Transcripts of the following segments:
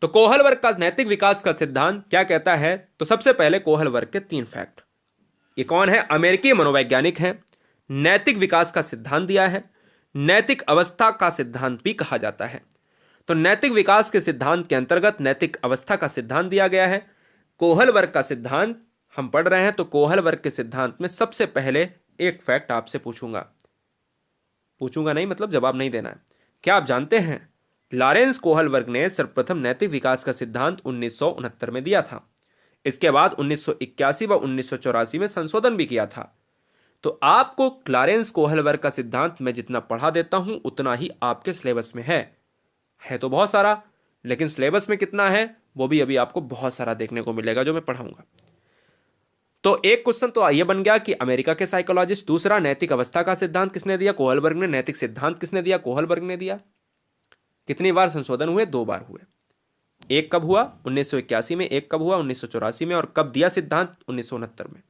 तो कोहल वर्ग का नैतिक विकास का सिद्धांत क्या कहता है? तो सबसे पहले कोहल वर्ग के 3 फैक्ट। ये कौन है? अमेरिकी मनोवैज्ञानिक हैं, नैतिक विकास का सिद्धांत दिया है, नैतिक अवस्था का सिद्धांत भी कहा जाता है। तो नैतिक विकास के सिद्धांत के अंतर्गत नैतिक अवस्था का सिद्धांत दिया गया है। कोहल वर्ग का सिद्धांत हम पढ़ रहे हैं, तो कोहल वर्ग के सिद्धांत में सबसे पहले एक फैक्ट आपसे पूछूंगा नहीं मतलब जवाब नहीं देना है। क्या आप जानते हैं लॉरेंस कोहल वर्ग ने सर्वप्रथम नैतिक विकास का सिद्धांत 1969 में दिया था। इसके बाद 1981 व 1984 में संशोधन भी किया था। तो आपको लॉरेंस कोहल वर्ग का सिद्धांत मैं जितना पढ़ा देता हूं उतना ही आपके सिलेबस में है तो बहुत सारा, लेकिन सिलेबस में कितना है वो भी अभी आपको बहुत सारा देखने को मिलेगा जो मैं पढ़ाऊंगा। तो एक क्वेश्चन तो ये बन गया कि अमेरिका के साइकोलॉजिस्ट। दूसरा, नैतिक अवस्था का सिद्धांत किसने दिया? कोहल वर्ग ने। नैतिक सिद्धांत किसने दिया? कोहल वर्ग ने दिया। कितनी बार संशोधन हुए? 2 बार हुए। एक कब हुआ? 1981 में। एक कब हुआ? 1984 में। और कब दिया सिद्धांत? 1969 में।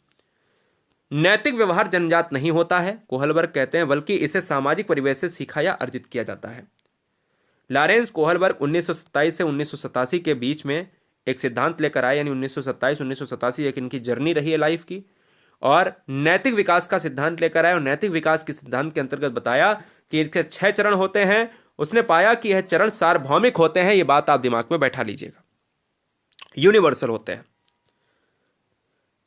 नैतिक व्यवहार जन्मजात नहीं होता है, कोहल वर्ग कहते हैं, बल्कि इसे सामाजिक परिवेश से सीखा या अर्जित किया जाता है। लॉरेंस कोहल वर्ग 1927 से 1987 के बीच में एक सिद्धांत लेकर आए, यानी 1927-1987 एक इनकी जर्नी रही है लाइफ की, और नैतिक विकास का सिद्धांत लेकर आए। और नैतिक विकास के सिद्धांत के अंतर्गत बताया कि इसके 6 चरण होते हैं। उसने पाया कि यह चरण सार्वभौमिक होते हैं। यह बात आप दिमाग में बैठा लीजिएगा, यूनिवर्सल होते हैं।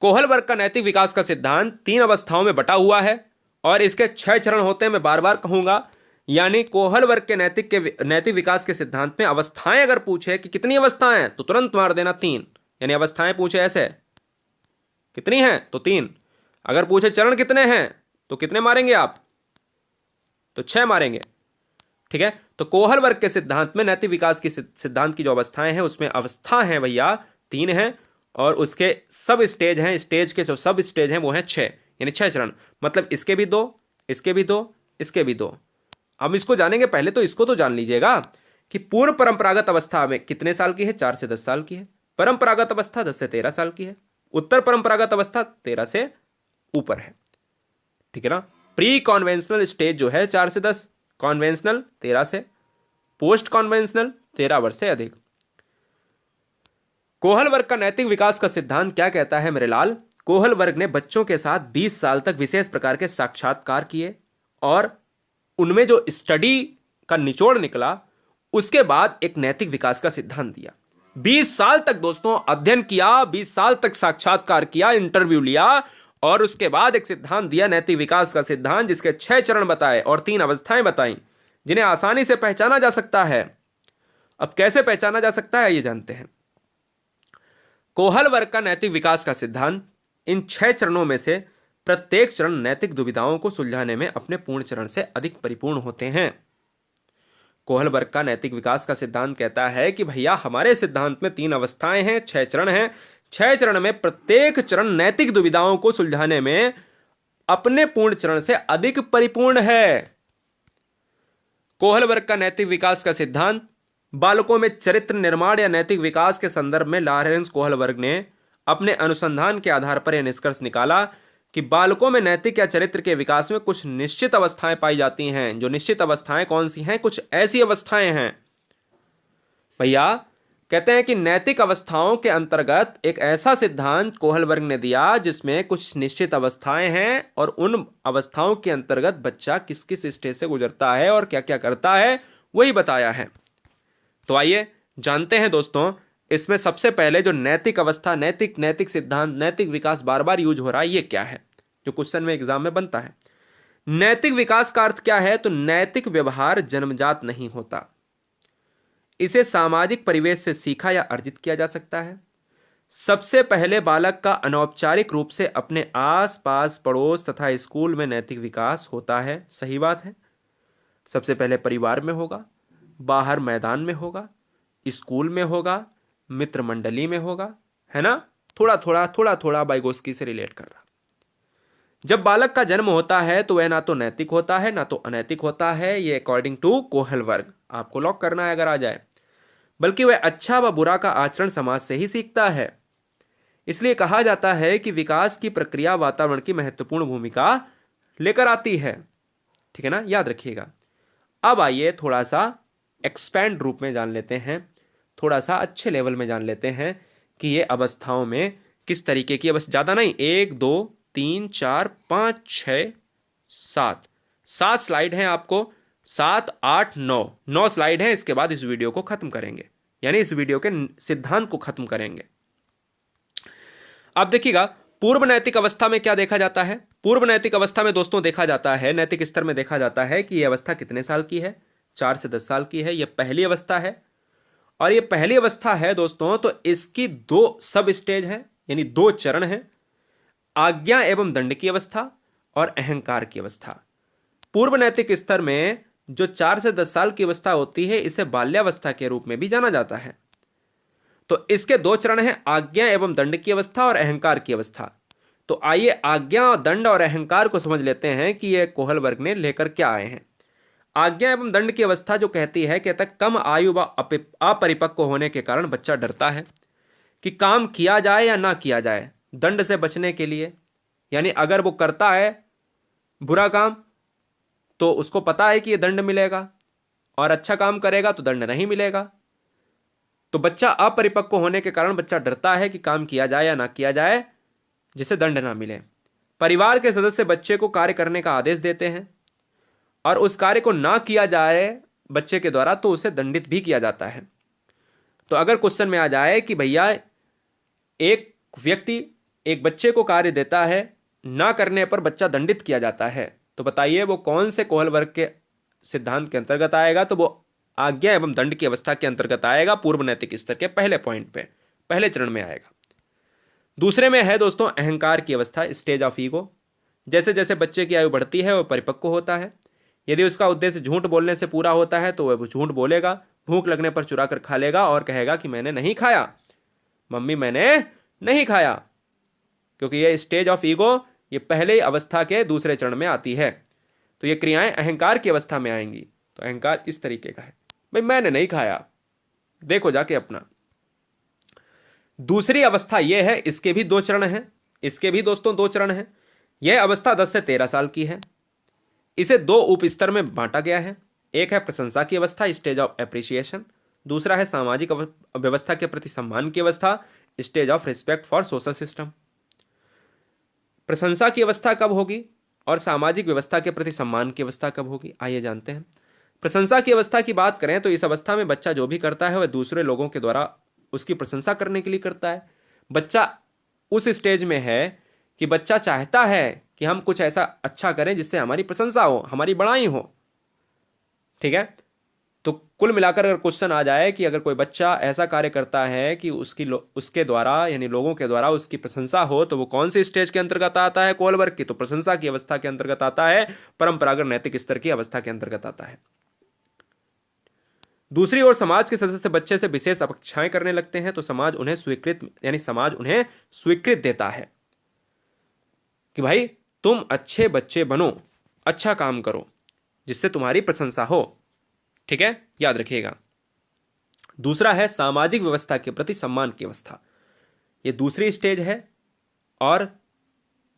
कोहल वर्ग का नैतिक विकास का सिद्धांत 3 अवस्थाओं में बटा हुआ है और इसके 6 चरण होते हैं। मैं बार बार कहूंगा, यानी कोहल वर्ग के नैतिक विकास के सिद्धांत में अवस्थाएं अगर पूछे कि कितनी अवस्थाएं हैं तो तुरंत मार देना 3। यानी अवस्थाएं पूछे ऐसे कितनी हैं तो 3। अगर पूछे चरण कितने हैं तो कितने मारेंगे आप? तो 6 मारेंगे। ठीक है। तो कोहल वर्ग के सिद्धांत में नैतिक विकास की सिद्धांत की जो अवस्थाएं हैं उसमें अवस्था है भैया 3 हैं, और उसके सब स्टेज हैं, स्टेज के जो सब स्टेज हैं वो हैं 6, यानी 6 चरण। मतलब इसके भी 2, इसके भी 2, इसके भी 2। हम इसको जानेंगे। पहले तो इसको तो जान लीजिएगा कि पूर्व परंपरागत अवस्था में कितने साल की है? 4 से 10 साल की है। परंपरागत अवस्था 10 से 13 साल की है। उत्तर परंपरागत अवस्था 13 से ऊपर है। ठीक है ना। प्री कॉन्वेंशनल स्टेज जो है 4 से 10, कॉन्वेंशनल 13 से, पोस्ट कॉन्वेंशनल 13 वर्ष से अधिक। कोहल वर्ग का नैतिक विकास का सिद्धांत क्या कहता है मेरे लाल? कोहल वर्ग ने बच्चों के साथ 20 साल तक विशेष प्रकार के साक्षात्कार किए और उनमें जो स्टडी का निचोड़ निकला उसके बाद एक नैतिक विकास का सिद्धांत दिया। 20 साल तक दोस्तों अध्ययन किया, 20 साल तक साक्षात्कार किया, इंटरव्यू लिया और उसके बाद एक सिद्धांत दिया नैतिक विकास का सिद्धांत, जिसके 6 चरण बताए और 3 अवस्थाएं बताई जिन्हें आसानी से पहचाना जा सकता है। अब कैसे पहचाना जा सकता है ये जानते हैं। कोहल वर्ग का नैतिक विकास का सिद्धांत इन 6 चरणों में से प्रत्येक चरण नैतिक दुविधाओं को सुलझाने में अपने पूर्ण चरण से अधिक परिपूर्ण होते हैं। कोहल वर्ग का नैतिक विकास का सिद्धांत कहता है कि भैया हमारे सिद्धांत में 3 अवस्थाएं हैं, 6 चरण हैं। 6 चरण में प्रत्येक चरण नैतिक दुविधाओं को सुलझाने में अपने पूर्ण चरण से अधिक परिपूर्ण है। कोहल वर्ग का नैतिक विकास का सिद्धांत बालकों में चरित्र निर्माण या नैतिक विकास के संदर्भ में लॉरेंस कोहल वर्ग ने अपने अनुसंधान के आधार पर यह निष्कर्ष निकाला कि बालकों में नैतिक या चरित्र के विकास में कुछ निश्चित अवस्थाएं पाई जाती हैं। जो निश्चित अवस्थाएं कौन सी हैं? कुछ ऐसी अवस्थाएं हैं भैया, कहते हैं कि नैतिक अवस्थाओं के अंतर्गत एक ऐसा सिद्धांत कोहल वर्ग ने दिया जिसमें कुछ निश्चित अवस्थाएं हैं और उन अवस्थाओं के अंतर्गत बच्चा किस किस स्टेज से गुजरता है और क्या क्या करता है वही बताया है। तो आइए जानते हैं दोस्तों, इसमें सबसे पहले जो नैतिक अवस्था, नैतिक सिद्धांत, नैतिक विकास बार बार यूज हो रहा है, ये क्या है जो क्वेश्चन में एग्जाम में बनता है। नैतिक विकास का अर्थ क्या है? तो नैतिक व्यवहार जन्मजात नहीं होता, इसे सामाजिक परिवेश से सीखा या अर्जित किया जा सकता है। सबसे पहले बालक का अनौपचारिक रूप से अपने आस पास, पड़ोस तथा स्कूल में नैतिक विकास होता है। सही बात है। सबसे पहले परिवार में होगा, बाहर मैदान में होगा, स्कूल में होगा, मित्र मंडली में होगा, है ना। थोड़ा थोड़ा बाइगोस्की से रिलेट कर रहा। जब बालक का जन्म होता है तो वह ना तो नैतिक होता है ना तो अनैतिक होता है, ये अकॉर्डिंग टू कोहल वर्ग। आपको लॉक करना है अगर आ जाए। बल्कि वह अच्छा व बुरा का आचरण समाज से ही सीखता है। इसलिए कहा जाता है कि विकास की प्रक्रिया वातावरण की महत्वपूर्ण भूमिका लेकर आती है। ठीक है ना, याद रखिएगा। अब आइए थोड़ा सा एक्सपैंड रूप में जान लेते हैं थोड़ा सा अच्छे लेवल में जान लेते हैं कि ये अवस्थाओं में किस तरीके की अवस्था, ज़्यादा नहीं, 1 2 3 4 5 6 7 7 स्लाइड हैं आपको, 7 8 9 स्लाइड हैं। इसके बाद इस वीडियो को खत्म करेंगे, यानी इस वीडियो के सिद्धांत को खत्म करेंगे। अब देखिएगा पूर्व नैतिक अवस्था में क्या देखा जाता है। पूर्व नैतिक अवस्था में दोस्तों देखा जाता है, नैतिक स्तर में देखा जाता है कि यह अवस्था कितने साल की है, 4 से 10 साल की है। यह पहली अवस्था है, और ये पहली अवस्था है दोस्तों, तो इसकी 2 सब स्टेज है, यानी 2 चरण है, आज्ञा एवं दंड की अवस्था और अहंकार की अवस्था। पूर्व नैतिक स्तर में जो 4 से 10 साल की अवस्था होती है, इसे बाल्यावस्था के रूप में भी जाना जाता है। तो इसके 2 चरण हैं, आज्ञा एवं दंड की अवस्था और अहंकार की अवस्था। तो आइए आज्ञा, दंड और अहंकार को समझ लेते हैं कि यह कोहल वर्ग ने लेकर क्या आए हैं। आज्ञा एवं दंड की अवस्था जो कहती है, कहता है कम आयु व अपरिपक्व होने के कारण बच्चा डरता है कि काम किया जाए या ना किया जाए, दंड से बचने के लिए। यानी अगर वो करता है बुरा काम तो उसको पता है कि ये दंड मिलेगा, और अच्छा काम करेगा तो दंड नहीं मिलेगा। तो बच्चा अपरिपक्व होने के कारण बच्चा डरता है कि काम किया जाए या ना किया जाए, जिसे दंड ना मिले। परिवार के सदस्य बच्चे को कार्य करने का आदेश देते हैं, और उस कार्य को ना किया जाए बच्चे के द्वारा तो उसे दंडित भी किया जाता है। तो अगर क्वेश्चन में आ जाए कि भैया एक व्यक्ति एक बच्चे को कार्य देता है, ना करने पर बच्चा दंडित किया जाता है, तो बताइए वो कौन से कोहल वर्ग के सिद्धांत के अंतर्गत आएगा। तो वो आज्ञा एवं दंड की अवस्था के अंतर्गत आएगा, पूर्व नैतिक स्तर के पहले पॉइंट पे, पहले चरण में आएगा। दूसरे में है दोस्तों अहंकार की अवस्था, स्टेज ऑफ ईगो। जैसे जैसे बच्चे की आयु बढ़ती है वह परिपक्व होता है। यदि उसका उद्देश्य झूठ बोलने से पूरा होता है तो वह झूठ बोलेगा, भूख लगने पर चुरा कर खा लेगा और कहेगा कि मैंने नहीं खाया, मम्मी मैंने नहीं खाया, क्योंकि यह स्टेज ऑफ ईगो ये पहले अवस्था के दूसरे चरण में आती है। तो ये क्रियाएं अहंकार की अवस्था में आएंगी। तो अहंकार इस तरीके का है, भाई मैंने नहीं खाया, देखो जाके अपना। दूसरी अवस्था यह है, इसके भी 2 चरण हैं, इसके भी दोस्तों 2 चरण हैं। यह अवस्था 10 से 13 साल की है। इसे 2 उप स्तर में बांटा गया है। एक है प्रशंसा की अवस्था, स्टेज ऑफ एप्रिसिएशन। दूसरा है सामाजिक व्यवस्था के प्रति सम्मान की अवस्था, stage of respect for social system. प्रशंसा की अवस्था कब होगी और सामाजिक व्यवस्था के प्रति सम्मान की अवस्था कब होगी, आइए जानते हैं। प्रशंसा की अवस्था की बात करें तो इस अवस्था में बच्चा जो भी करता है वह दूसरे लोगों के द्वारा उसकी प्रशंसा करने के लिए करता है। बच्चा उस स्टेज में है कि बच्चा चाहता है कि हम कुछ ऐसा अच्छा करें जिससे हमारी प्रशंसा हो, हमारी बड़ाई हो। ठीक है, तो कुल मिलाकर अगर क्वेश्चन आ जाए कि अगर कोई बच्चा ऐसा कार्य करता है कि उसके द्वारा यानी लोगों के द्वारा उसकी प्रशंसा हो, तो वो कौन से स्टेज के अंतर्गत आता है कोहल वर्ग की, तो प्रशंसा की अवस्था के अंतर्गत आता है, परंपरागत नैतिक स्तर की अवस्था के अंतर्गत आता है। दूसरी ओर समाज के सदस्य बच्चे से विशेष अपेक्षाएं करने लगते हैं, तो समाज उन्हें स्वीकृत देता है कि भाई तुम अच्छे बच्चे बनो, अच्छा काम करो जिससे तुम्हारी प्रशंसा हो। ठीक है, याद रखिएगा। दूसरा है सामाजिक व्यवस्था के प्रति सम्मान की अवस्था। यह दूसरी स्टेज है और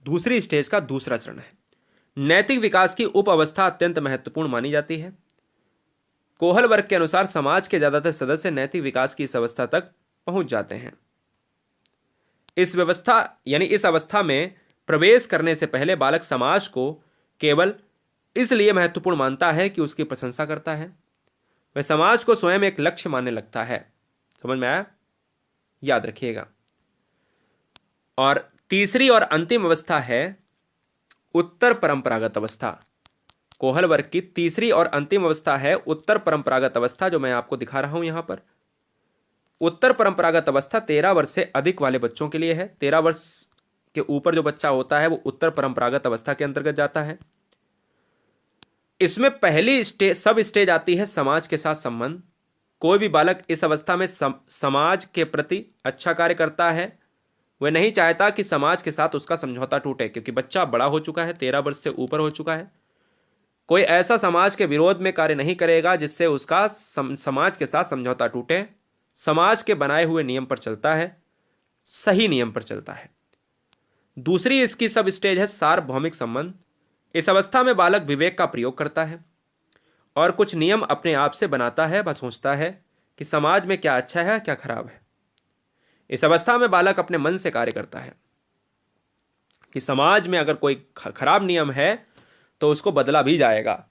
दूसरी स्टेज का दूसरा चरण है। नैतिक विकास की उप अवस्था अत्यंत महत्वपूर्ण मानी जाती है। कोहल वर्ग के अनुसार समाज के ज्यादातर सदस्य नैतिक विकास की इस अवस्था तक पहुंच जाते हैं। इस अवस्था में प्रवेश करने से पहले बालक समाज को केवल इसलिए महत्वपूर्ण मानता है कि उसकी प्रशंसा करता है। वह समाज को स्वयं एक लक्ष्य मानने लगता है। समझ में आया, याद रखिएगा। और तीसरी और अंतिम अवस्था है उत्तर परंपरागत अवस्था। कोहल वर्ग की तीसरी और अंतिम अवस्था है उत्तर परंपरागत अवस्था, जो मैं आपको दिखा रहा हूं यहां पर। उत्तर परंपरागत अवस्था 13 वर्ष से अधिक वाले बच्चों के लिए है। 13 वर्ष के ऊपर जो बच्चा होता है वो उत्तर परंपरागत अवस्था के अंतर्गत जाता है। इसमें पहली सब स्टेज आती है समाज के साथ संबंध। कोई भी बालक इस अवस्था में समाज के प्रति अच्छा कार्य करता है। वह नहीं चाहता कि समाज के साथ उसका समझौता टूटे, क्योंकि बच्चा बड़ा हो चुका है, 13 वर्ष से ऊपर हो चुका है। कोई ऐसा समाज के विरोध में कार्य नहीं करेगा जिससे उसका समाज के साथ समझौता टूटे। समाज के बनाए हुए नियम पर चलता है, सही नियम पर चलता है। दूसरी इसकी सब स्टेज है सार्वभौमिक संबंध। इस अवस्था में बालक विवेक का प्रयोग करता है और कुछ नियम अपने आप से बनाता है। वह सोचता है कि समाज में क्या अच्छा है क्या खराब है। इस अवस्था में बालक अपने मन से कार्य करता है कि समाज में अगर कोई खराब नियम है तो उसको बदला भी जाएगा।